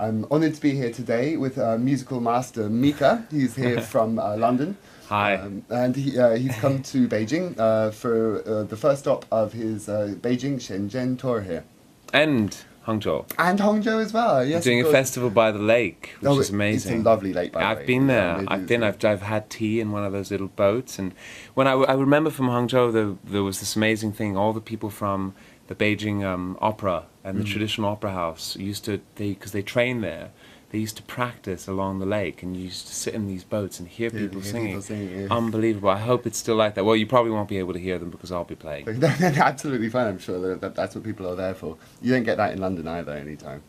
I'm honoured to be here today with musical master Mika. He's here from London. Hi. And he's come to Beijing for the first stop of his Beijing Shenzhen tour here. And Hangzhou. And Hangzhou as well, yes. We're doing a festival by the lake, which is amazing. It's a lovely lake, by the way. I've been there. I've had tea in one of those little boats. And when I remember from Hangzhou, there was this amazing thing. All the people from the Beijing opera and the traditional opera house because they train there, they used to practice along the lake, and you used to sit in these boats and hear people singing. Yes. Unbelievable. I hope it's still like that. Well, you probably won't be able to hear them because I'll be playing. Absolutely fine, I'm sure that's what people are there for. You don't get that in London either anytime.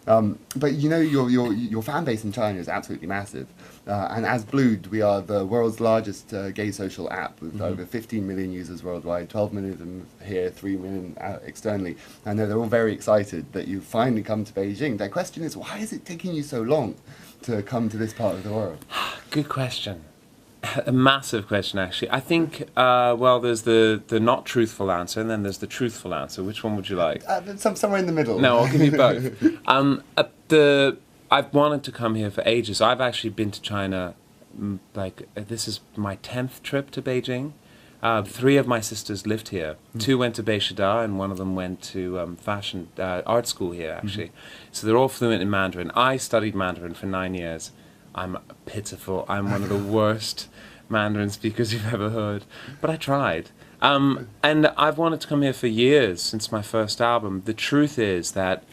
But you know, your fan base in China is absolutely massive. And as Blued, we are the world's largest gay social app with over 15 million users worldwide, 12 million of them here, 3 million externally. I know they're all very excited that you've finally come to Beijing. Their question is, why is it taking you so long to come to this part of the world? Good question. A massive question, actually. I think, well, there's the not truthful answer, and then there's the truthful answer. Which one would you like? Somewhere in the middle. No, I'll give you both. I've wanted to come here for ages. I've actually been to China, this is my 10th trip to Beijing. 3 of my sisters lived here. 2 went to Beishida, and one of them went to fashion art school here, actually. So they're all fluent in Mandarin. I studied Mandarin for 9 years. I'm pitiful. I'm one of the worst Mandarin speakers you've ever heard. But I tried. And I've wanted to come here for years, since my first album. The truth is that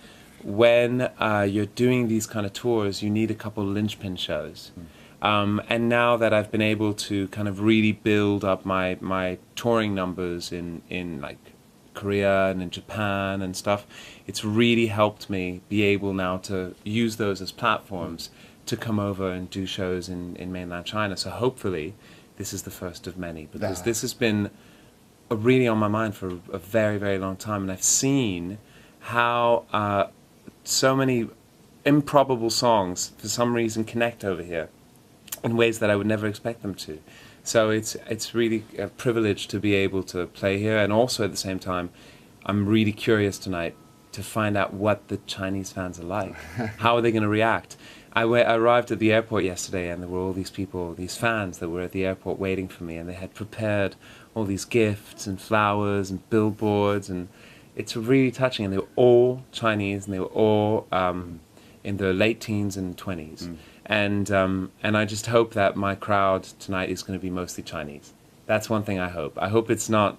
when you're doing these kind of tours, you need a couple of linchpin shows. And now that I've been able to kind of really build up my touring numbers in like Korea and in Japan and stuff, it's really helped me be able now to use those as platforms to come over and do shows in mainland China. So hopefully this is the first of many, because this has been really on my mind for a very, very long time, and I've seen how so many improbable songs for some reason connect over here in ways that I would never expect them to. So it's really a privilege to be able to play here, and also at the same time I'm really curious tonight to find out what the Chinese fans are like. How are they going to react? I arrived at the airport yesterday, and there were all these people, these fans that were at the airport waiting for me, and they had prepared all these gifts and flowers and billboards, and it's really touching. And they were all Chinese, and they were all in their late teens and 20s. And I just hope that my crowd tonight is going to be mostly Chinese. That's one thing I hope. I hope it's not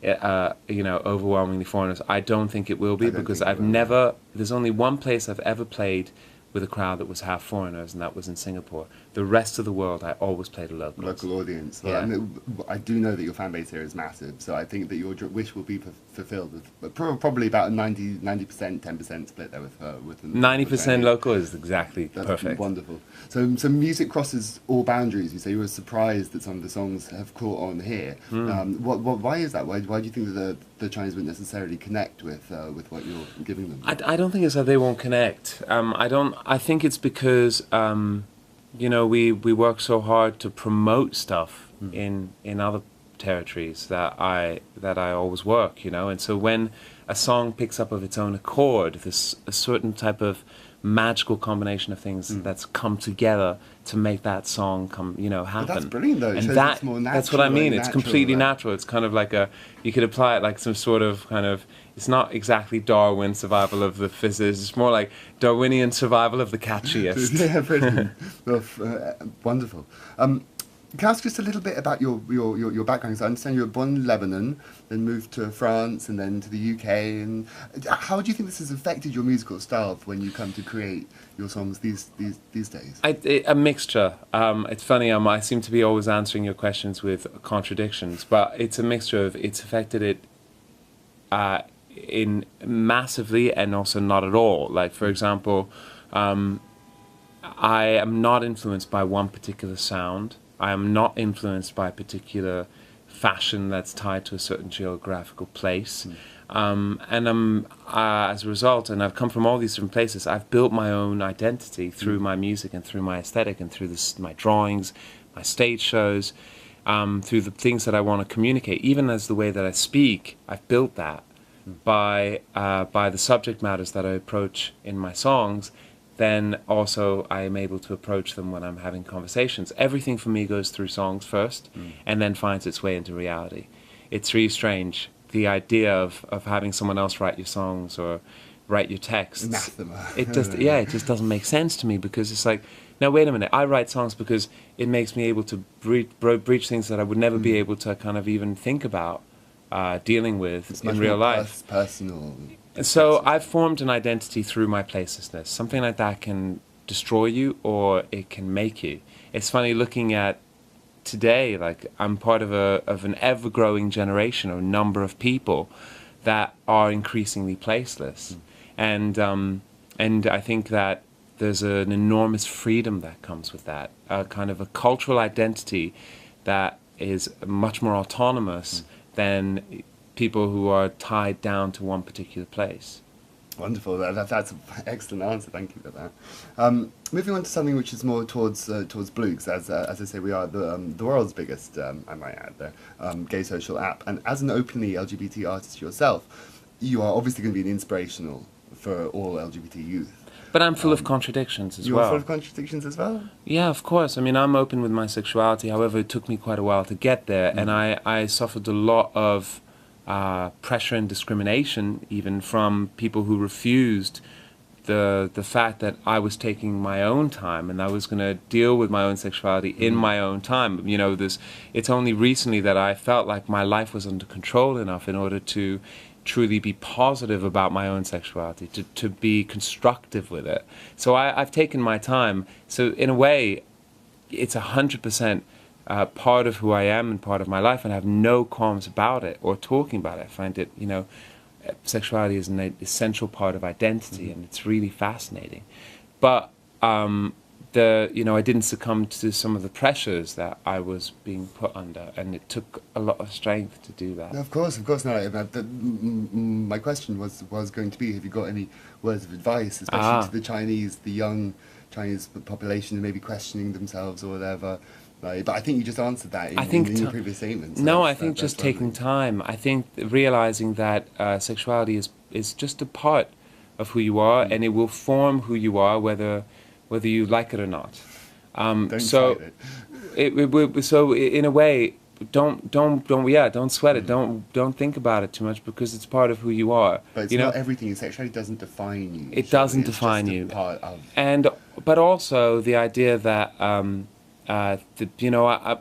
overwhelmingly foreigners. I don't think it will be, because there's only one place I've ever played with a crowd that was half foreigners, and that was in Singapore. The rest of the world, I always played a local audience. Yeah. I do know that your fan base here is massive, so I think that your wish will be fulfilled with probably about a 90%, 10% split there with 90% local is exactly perfect. Wonderful. So music crosses all boundaries. You say you were surprised that some of the songs have caught on here. Why is that? Why do you think that the Chinese wouldn't necessarily connect with what you're giving them? I don't think it's that they won't connect. I think it's because we work so hard to promote stuff in other territories that I always work, and so when a song picks up of its own accord, there's a certain type of magical combination of things that's come together to make that song happen. But that's brilliant, though. And that's what I mean. It's completely natural. It's kind of like you could apply it like some sort of it's not exactly Darwin survival of the fittest. It's more like Darwinian survival of the catchiest. Yeah, brilliant. Wonderful. Can I ask just a little bit about your background? So I understand you were born in Lebanon, then moved to France, and then to the UK. And how do you think this has affected your musical style when you come to create your songs these days? A mixture. It's funny. I seem to be always answering your questions with contradictions, but it's a mixture of it's affected it in massively and also not at all. Like, for example, I am not influenced by one particular sound. I am not influenced by a particular fashion that's tied to a certain geographical place. And I'm, as a result, and I've come from all these different places, I've built my own identity through my music and through my aesthetic and through my drawings, my stage shows, through the things that I want to communicate. Even as the way that I speak, I've built that by the subject matters that I approach in my songs then also I am able to approach them when I'm having conversations. Everything for me goes through songs first, and then finds its way into reality. It's really strange, the idea of having someone else write your songs or write your texts. Anathema. It just doesn't make sense to me, because it's like, now wait a minute, I write songs because it makes me able to breach things that I would never be able to kind of even think about dealing with It's in much real more life. personal. And so I've formed an identity through my placelessness. Something like that can destroy you, or it can make you. It's funny looking at today, like I'm part of an ever-growing generation, or a number of people that are increasingly placeless. And I think that there's an enormous freedom that comes with that, a kind of a cultural identity that is much more autonomous than people who are tied down to one particular place. Wonderful. That's an excellent answer. Thank you for that. Moving on to something which is more towards Blued, because as I say, we are the world's biggest, I might add there, gay social app. And as an openly LGBT artist yourself, you are obviously going to be an inspirational for all LGBT youth. But I'm full of contradictions as well. You're full of contradictions as well? Yeah, of course. I mean, I'm open with my sexuality. However, it took me quite a while to get there, and I suffered a lot of pressure and discrimination, even from people who refused the fact that I was taking my own time and I was going to deal with my own sexuality in my own time. You know, it's only recently that I felt like my life was under control enough in order to truly be positive about my own sexuality, to be constructive with it. So I've taken my time. So in a way, it's 100% part of who I am and part of my life, and I have no qualms about it or talking about it. I find it, you know, sexuality is an essential part of identity, and it's really fascinating. But I didn't succumb to some of the pressures that I was being put under, and it took a lot of strength to do that. No, of course not. My question was going to be, have you got any words of advice, especially to the young Chinese population who may be questioning themselves or whatever? But I think you just answered that in your previous statements. No, I think just taking time. I think realizing that sexuality is just a part of who you are, and it will form who you are, whether you like it or not. So in a way, don't sweat it. Don't think about it too much, because it's part of who you are. But it's not everything. Sexuality doesn't define you. It doesn't define you. It's just a part of. But also the idea that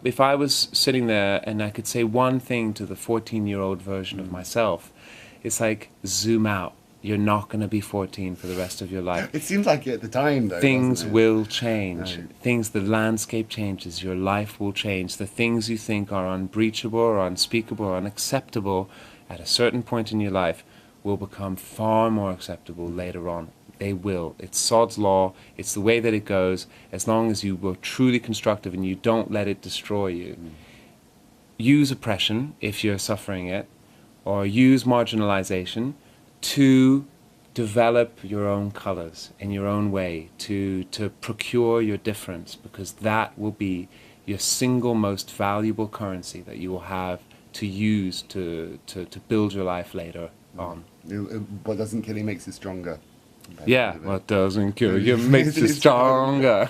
if I was sitting there and I could say one thing to the 14-year-old version of myself, it's like, zoom out. You're not going to be 14 for the rest of your life. It seems like it at the time, though. Things will change. Right. The landscape changes. Your life will change. The things you think are unbreachable or unspeakable or unacceptable at a certain point in your life will become far more acceptable later on. They will. It's Sod's law. It's the way that it goes. As long as you were truly constructive and you don't let it destroy you. Use oppression if you're suffering it, or use marginalization to develop your own colors in your own way, to procure your difference, because that will be your single most valuable currency that you will have to use to build your life later on. What doesn't kill you makes you stronger. Yeah, what doesn't kill you makes you stronger.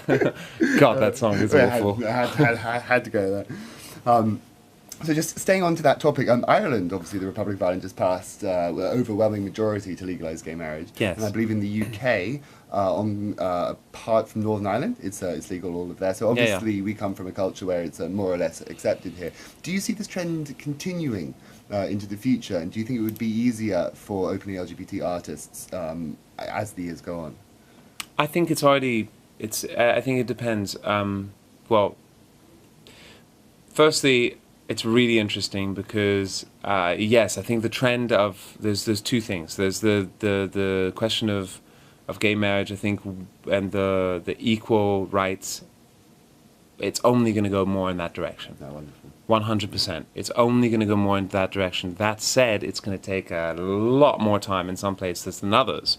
God, that song is awful. I had to go there. So just staying on to that topic, Ireland, obviously the Republic of Ireland just passed an overwhelming majority to legalise gay marriage. Yes. And I believe in the UK, apart from Northern Ireland, it's legal all of there. So obviously we come from a culture where it's more or less accepted here. Do you see this trend continuing into the future? And do you think it would be easier for openly LGBT artists as the years go on? I think it's already, I think it depends. Well, firstly, it's really interesting because, yes, I think the trend of, there's two things. There's the question of gay marriage, I think, and the equal rights. It's only going to go more in that direction. Oh, wonderful. 100%. It's only going to go more in that direction. That said, it's going to take a lot more time in some places than others.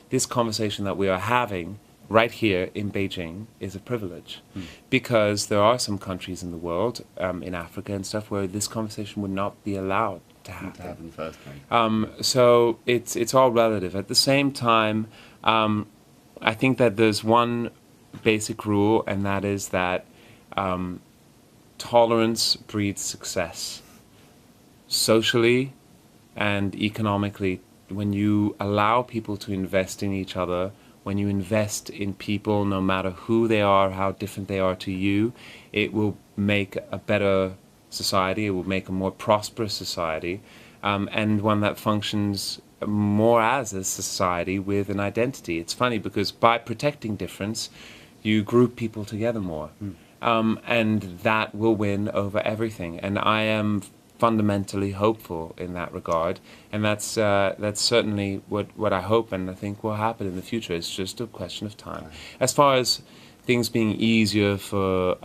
This conversation that we are having right here in Beijing is a privilege, because there are some countries in the world, in Africa and stuff, where this conversation would not be allowed to happen. First, so it's all relative. At the same time, I think that there's one basic rule, and that is that tolerance breeds success. Socially and economically, when you allow people to invest in each other, when you invest in people, no matter who they are, how different they are to you, it will make a better society, it will make a more prosperous society, and one that functions more as a society with an identity. It's funny because by protecting difference, you group people together more. And that will win over everything. And I am fundamentally hopeful in that regard, and that's certainly what I hope and I think will happen in the future. It's just a question of time. As far as things being easier for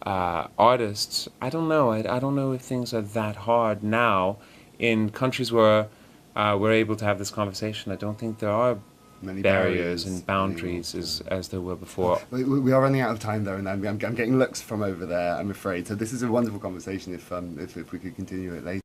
artists, I don't know. I don't know if things are that hard now in countries where we're able to have this conversation. I don't think there are Many barriers and boundaries as there were before. We are running out of time though, and I'm getting looks from over there, I'm afraid. So this is a wonderful conversation if we could continue it later.